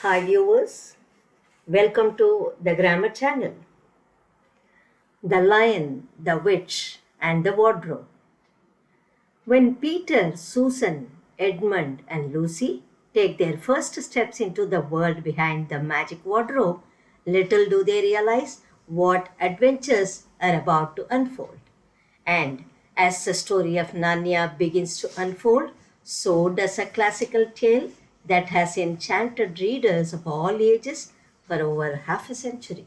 Hi viewers, welcome to the Grammar Channel. The Lion, the Witch and the Wardrobe. When Peter, Susan, Edmund and Lucy take their first steps into the world behind the magic wardrobe, little do they realize what adventures are about to unfold. And as the story of Narnia begins to unfold, so does a classical tale that has enchanted readers of all ages for over half a century.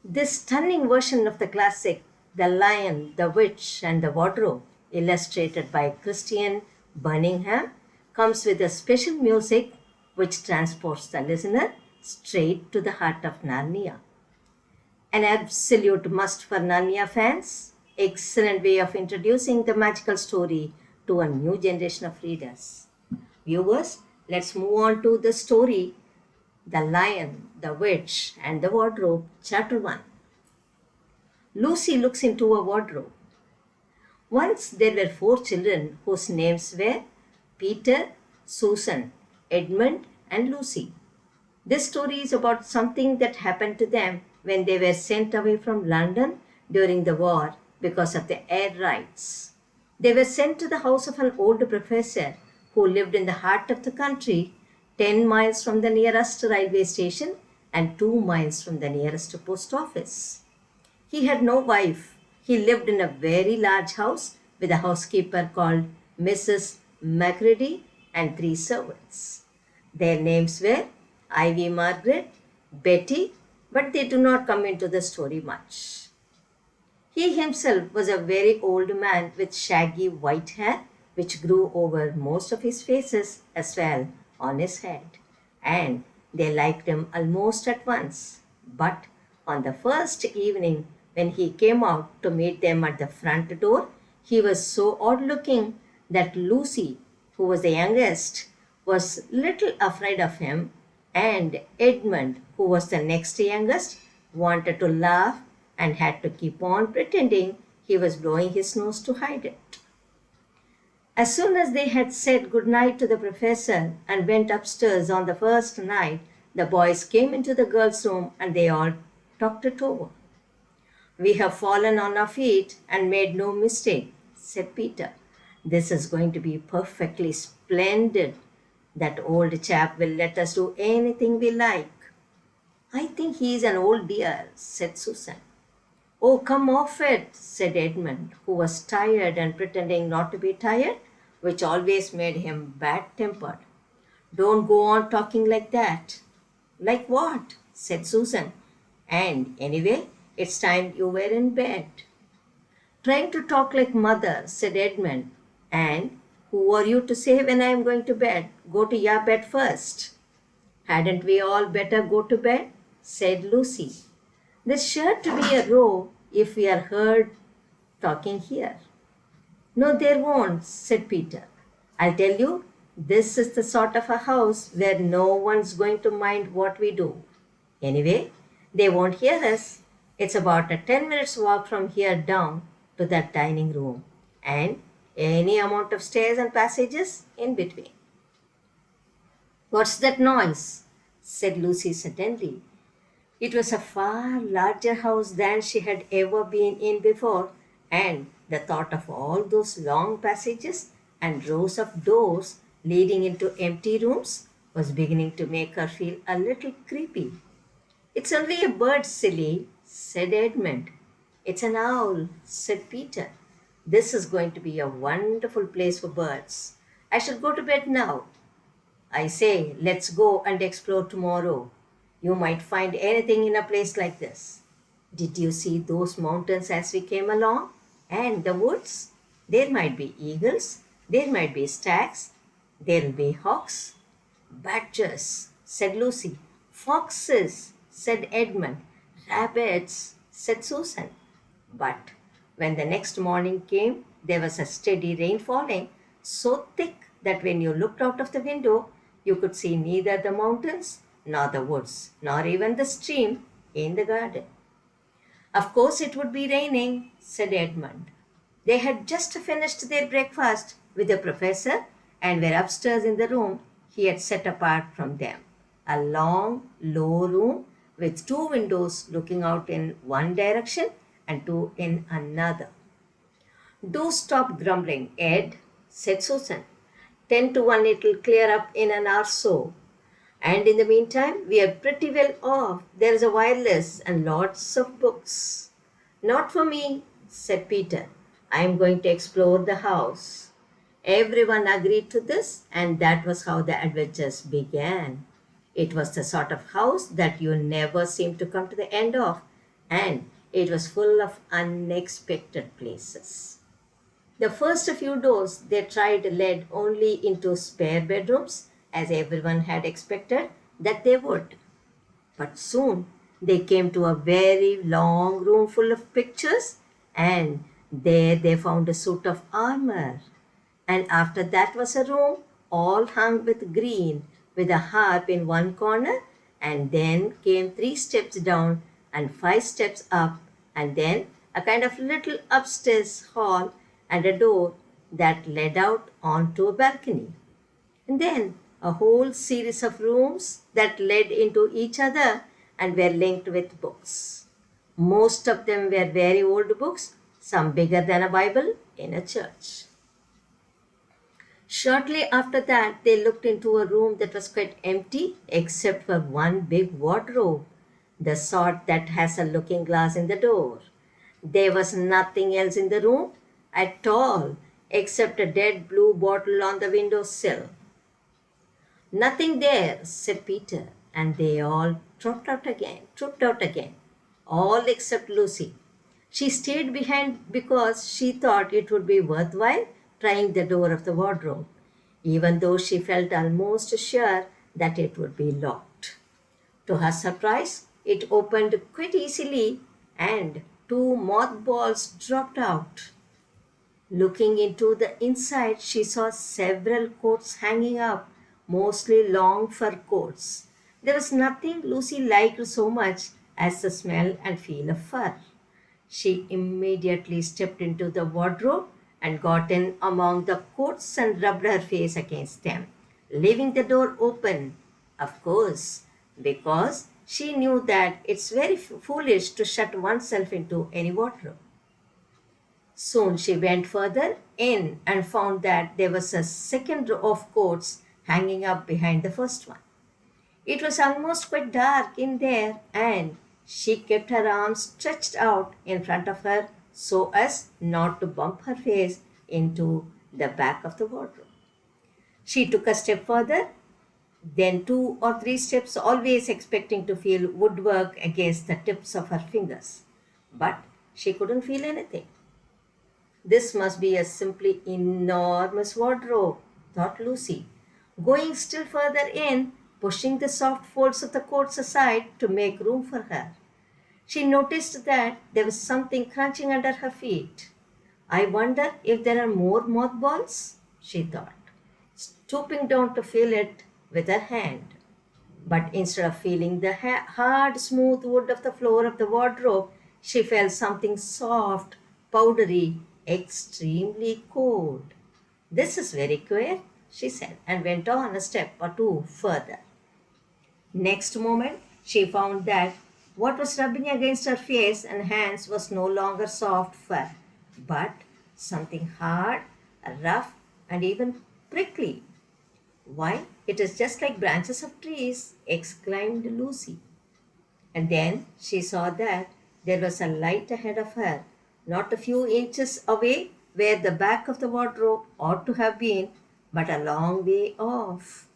This stunning version of the classic, The Lion, the Witch, and the Wardrobe, illustrated by Christian Birmingham, comes with a special music which transports the listener straight to the heart of Narnia. An absolute must for Narnia fans. Excellent way of introducing the magical story to a new generation of readers. Viewers, let's move on to the story The Lion, the Witch, and the Wardrobe, Chapter 1. Lucy looks into a wardrobe. Once there were four children whose names were Peter, Susan, Edmund, and Lucy. This story is about something that happened to them when they were sent away from London during the war because of the air raids. They were sent to the house of an old professor who lived in the heart of the country, 10 miles from the nearest railway station and 2 miles from the nearest post office. He had no wife. He lived in a very large house with a housekeeper called Mrs. Macready and three servants. Their names were Ivy Margaret, Betty, but they do not come into the story much. He himself was a very old man with shaggy white hair, which grew over most of his faces as well on his head. And they liked him almost at once. But on the first evening, when he came out to meet them at the front door, he was so odd looking that Lucy, who was the youngest, was little afraid of him, and Edmund, who was the next youngest, wanted to laugh and had to keep on pretending he was blowing his nose to hide it. As soon as they had said good night to the professor and went upstairs on the first night, the boys came into the girls' room and they all talked it over. We have fallen on our feet and made no mistake, said Peter. This is going to be perfectly splendid. That old chap will let us do anything we like. I think he is an old dear, said Susan. Oh, come off it, said Edmund, who was tired and pretending not to be tired, which always made him bad tempered. Don't go on talking like that. Like what? Said Susan. And anyway, it's time you were in bed. Trying to talk like mother, said Edmund. And who are you to say when I am going to bed? Go to your bed first. Hadn't we all better go to bed? Said Lucy. There's sure to be a row if we are heard talking here. No, there won't, said Peter. I'll tell you, this is the sort of a house where no one's going to mind what we do. Anyway, they won't hear us. It's about a 10 minutes walk from here down to that dining room and any amount of stairs and passages in between. What's that noise? Said Lucy suddenly. It was a far larger house than she had ever been in before, and the thought of all those long passages and rows of doors leading into empty rooms was beginning to make her feel a little creepy. It's only a bird, silly, said Edmund. It's an owl, said Peter. This is going to be a wonderful place for birds. I shall go to bed now. I say, let's go and explore tomorrow. You might find anything in a place like this. Did you see those mountains as we came along? And the woods? There might be eagles, there might be stags, there'll be hawks. Badgers, said Lucy. Foxes, said Edmund. Rabbits, said Susan. But when the next morning came, there was a steady rain falling, so thick that when you looked out of the window, you could see neither the mountains, nor the woods, nor even the stream in the garden. Of course it would be raining, said Edmund. They had just finished their breakfast with the professor and were upstairs in the room he had set apart from them. a long, low room with two windows looking out in one direction and two in another. Do stop grumbling, Ed, said Susan. 10 to 1 it'll clear up in an hour so. And in the meantime, we are pretty well off. There is a wireless and lots of books. Not for me, said Peter. I am going to explore the house. Everyone agreed to this, and that was how the adventures began. It was the sort of house that you never seem to come to the end of, and it was full of unexpected places. The first few doors they tried led only into spare bedrooms, as everyone had expected that they would. But soon they came to a very long room full of pictures, and there they found a suit of armor. And after that was a room all hung with green, with a harp in one corner, and then came 3 steps down and 5 steps up, and then a kind of little upstairs hall and a door that led out onto a balcony. And then a whole series of rooms that led into each other and were linked with books. Most of them were very old books, some bigger than a Bible in a church. Shortly after that, they looked into a room that was quite empty except for one big wardrobe, the sort that has a looking glass in the door. There was nothing else in the room at all except a dead blue bottle on the window sill. Nothing there, said Peter, and they all trooped out again, all except Lucy. She stayed behind because she thought it would be worthwhile trying the door of the wardrobe, even though she felt almost sure that it would be locked. To her surprise, it opened quite easily and two mothballs dropped out. Looking into the inside, she saw several coats hanging up, mostly long fur coats. There was nothing Lucy liked so much as the smell and feel of fur. She immediately stepped into the wardrobe and got in among the coats and rubbed her face against them, leaving the door open, of course, because she knew that it's very foolish to shut oneself into any wardrobe. Soon she went further in and found that there was a second row of coats hanging up behind the first one. It was almost quite dark in there, and she kept her arms stretched out in front of her so as not to bump her face into the back of the wardrobe. She took a step further, then 2 or 3 steps, always expecting to feel woodwork against the tips of her fingers. But she couldn't feel anything. This must be a simply enormous wardrobe, thought Lucy, going still further in, pushing the soft folds of the coats aside to make room for her. She noticed that there was something crunching under her feet. I wonder if there are more mothballs, she thought, stooping down to feel it with her hand. But instead of feeling the hard, smooth wood of the floor of the wardrobe, she felt something soft, powdery, extremely cold. This is very queer, she said, and went on a step or two further. Next moment, she found that what was rubbing against her face and hands was no longer soft fur, but something hard, rough, and even prickly. Why, it is just like branches of trees, exclaimed Lucy. And then she saw that there was a light ahead of her, not a few inches away where the back of the wardrobe ought to have been, but a long way off.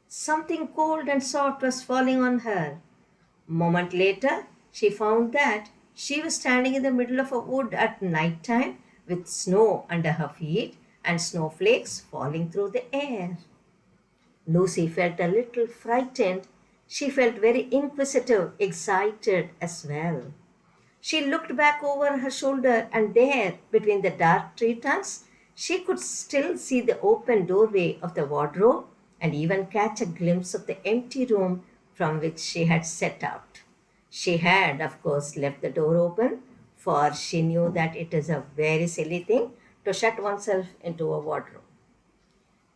Something cold and soft was falling on her. A moment later, she found that she was standing in the middle of a wood at night time with snow under her feet and snowflakes falling through the air. Lucy felt a little frightened. She felt very inquisitive, excited as well. She looked back over her shoulder, and there, between the dark tree trunks, she could still see the open doorway of the wardrobe and even catch a glimpse of the empty room from which she had set out. She had, of course, left the door open, for she knew that it is a very silly thing to shut oneself into a wardrobe.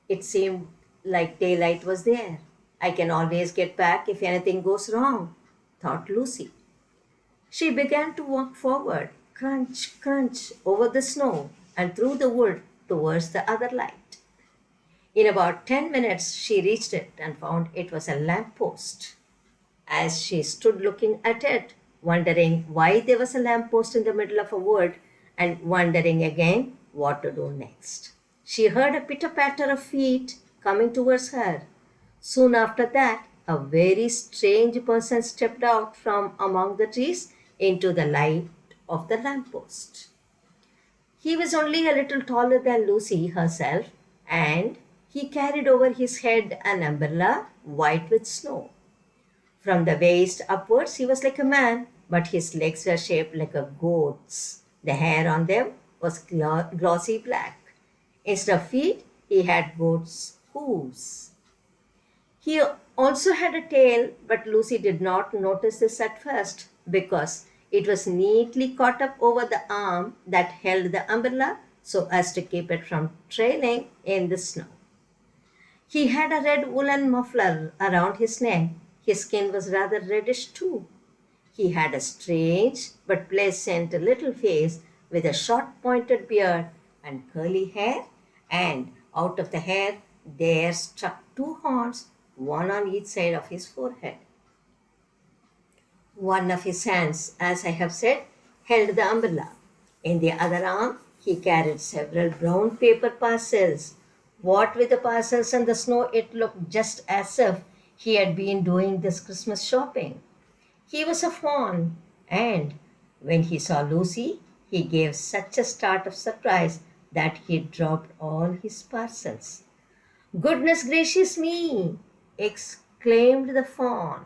It seemed like daylight was there, I can always get back if anything goes wrong, thought Lucy. She began to walk forward, crunch, crunch, over the snow and through the wood towards the other light. In about 10 minutes, she reached it and found it was a lamp post. As she stood looking at it, wondering why there was a lamp post in the middle of a wood, and wondering again what to do next, she heard a pitter patter of feet coming towards her. Soon after that, a very strange person stepped out from among the trees into the light of the lamp post. He was only a little taller than Lucy herself, and he carried over his head an umbrella white with snow. From the waist upwards, he was like a man, but his legs were shaped like a goat's. The hair on them was glossy black. Instead of feet, he had goat's hooves. He also had a tail, but Lucy did not notice this at first because it was neatly caught up over the arm that held the umbrella so as to keep it from trailing in the snow. He had a red woolen muffler around his neck. His skin was rather reddish too. He had a strange but pleasant little face with a short pointed beard and curly hair, and out of the hair there stuck two horns, one on each side of his forehead. One of his hands, as I have said, held the umbrella. In the other arm, he carried several brown paper parcels. What with the parcels and the snow, it looked just as if he had been doing this Christmas shopping. He was a fawn, and when he saw Lucy, he gave such a start of surprise that he dropped all his parcels. Goodness gracious me! Exclaimed the fawn.